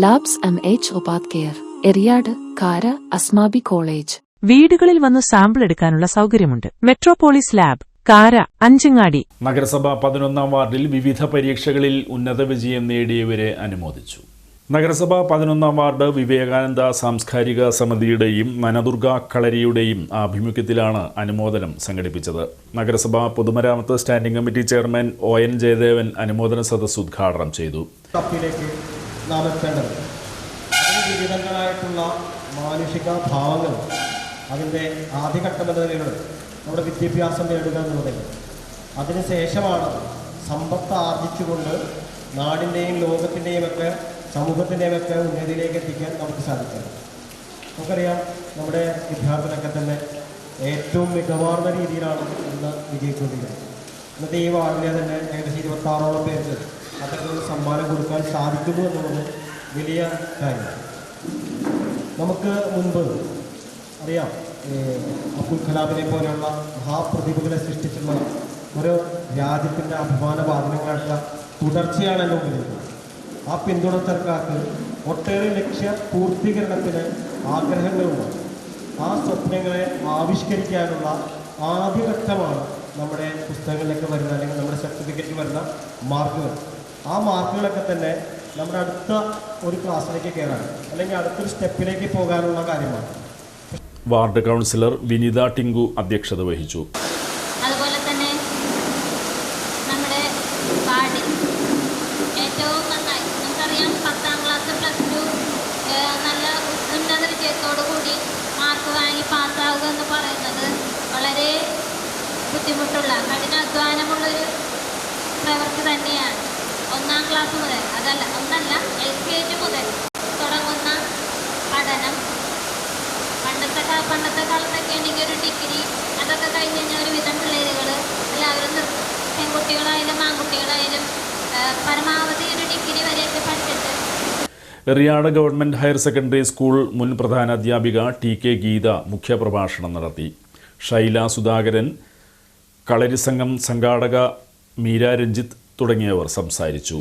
Labs MH ഉപാധ്യായർ, Eriyad, കാര, Asmabi college. വീടുകളിൽ വന്ന് സാമ്പിൾ എടുക്കാനുള്ള സൗകര്യമുണ്ട്. മെട്രോപോളിസ് ലാബ്, കാര, അഞ്ചങ്ങാടി. നഗരസഭ 11-ാം വാർഡിൽ വിവിധ പരീക്ഷകളിൽ ഉന്നത വിജയം നേടിയവരെ അനുമോദിച്ചു. നഗരസഭ 11-ാം വാർഡ് വിവേകാനന്ദ സാംസ്കാരിക സമിതിയുടെയും മനദുർഗ കളരിയുടെയും ആഭിമുഖ്യത്തിലാണ് അനുമോദനം സംഘടിപ്പിച്ചത്. നഗരസഭ പൊതുമരാമത്ത് standing committee chairman ON Jayadevan അനുമോദന സദസ്സ് ഉദ്ഘാടനം ചെയ്തു. വിവിധങ്ങളായിട്ടുള്ള മാനുഷിക ഭാവങ്ങൾ അതിൻ്റെ ആദ്യഘട്ടമെന്ന നിലയിലുള്ള നമ്മുടെ വിദ്യാഭ്യാസം നേടുക എന്നുള്ളതല്ല. അതിനുശേഷമാണ് സമ്പത്ത് ആർജിച്ചുകൊണ്ട് നാടിൻ്റെയും ലോകത്തിൻ്റെയും ഒക്കെ സമൂഹത്തിൻ്റെയും ഒക്കെ ഉന്നതിയിലേക്ക് എത്തിക്കാൻ നമുക്ക് സാധിക്കും. നമുക്കറിയാം, നമ്മുടെ വിദ്യാർത്ഥികളൊക്കെ തന്നെ ഏറ്റവും മികവാർന്ന രീതിയിലാണ് ഇന്ന് വിജയിച്ചുകൊണ്ടിരിക്കുന്നത്. ഇന്നത്തെ ഈ വാർഡിലെ തന്നെ ഏകദേശം 26ഓളം പേർക്ക് അത്തരത്തിലുള്ള സമ്മാനം കൊടുക്കാൻ സാധിക്കുന്നു എന്നുള്ളത് വലിയ കാര്യമാണ്. നമുക്ക് മുൻപ് അറിയാം, അബ്ദുൽ കലാമിനെ പോലെയുള്ള മഹാപ്രതിഭകളെ സൃഷ്ടിച്ചുള്ള ഒരു രാജ്യത്തിൻ്റെ അഭിമാനവാദനങ്ങളായിട്ടുള്ള തുടർച്ചയാണ് എൻ്റെ മുമ്പിൽ. ആ പിന്തുണച്ചക്കാർക്ക് ഒട്ടേറെ ലക്ഷ്യ പൂർത്തീകരണത്തിന് ആഗ്രഹങ്ങളുണ്ട്. ആ സ്വപ്നങ്ങളെ ആവിഷ്കരിക്കാനുള്ള ആദ്യഘട്ടമാണ് നമ്മുടെ പുസ്തകങ്ങളിലൊക്കെ വരുന്ന, അല്ലെങ്കിൽ നമ്മുടെ സർട്ടിഫിക്കറ്റിൽ വരുന്ന മാർക്കുകൾ. ആ മാർക്കുകളൊക്കെ തന്നെ നമ്മുടെ അടുത്ത ഒരു ക്ലാസ്സിലേക്ക് കയറാൻ, അല്ലെങ്കിൽ അടുത്തൊരു സ്റ്റെപ്പിലേക്ക് പോകാനുള്ള കാര്യമാണ്. വാർഡ് കൗൺസിലർ വിനിത ടിങ്കു അധ്യക്ഷത വഹിച്ചു. അതുപോലെ തന്നെ നമ്മുടെ വാർഡിൽ ഏറ്റവും നന്നായി നമുക്കറിയാം, 10ാം ക്ലാസ് +2 നല്ല ഉന്നത വിജയത്തോടു കൂടി മാർക്ക് വാങ്ങി പാസ്സാവുക എന്ന് പറയുന്നത് വളരെ ബുദ്ധിമുട്ടുള്ള കഠിനാധ്വാനമുള്ളൊരു പ്രവൃത്തി തന്നെയാണ്. 1ാം ക്ലാസ് മുതൽ ഒന്നല്ല LKG മുതൽ തുടങ്ങുന്ന പഠനം. പണ്ടത്തെ കാലത്തൊക്കെ ആണെങ്കിൽ ഒരു ഡിഗ്രി അതൊക്കെ കഴിഞ്ഞ് കഴിഞ്ഞാൽ ഒരുവിധം പിള്ളേരുകൾ എല്ലാവരും പെൺകുട്ടികളായാലും ആൺകുട്ടികളായാലും പരമാവധി ഒരു ഡിഗ്രി വരെയൊക്കെ പഠിച്ചിട്ട്. Eriyad government higher secondary school മുൻ പ്രധാനാധ്യാപിക TK ഗീത മുഖ്യപ്രഭാഷണം നടത്തി. ഷൈല സുധാകരൻ, കളരിസംഘം സംഘാടക മീര രഞ്ജിത്ത് തുടങ്ങിയവർ സംസാരിച്ചു.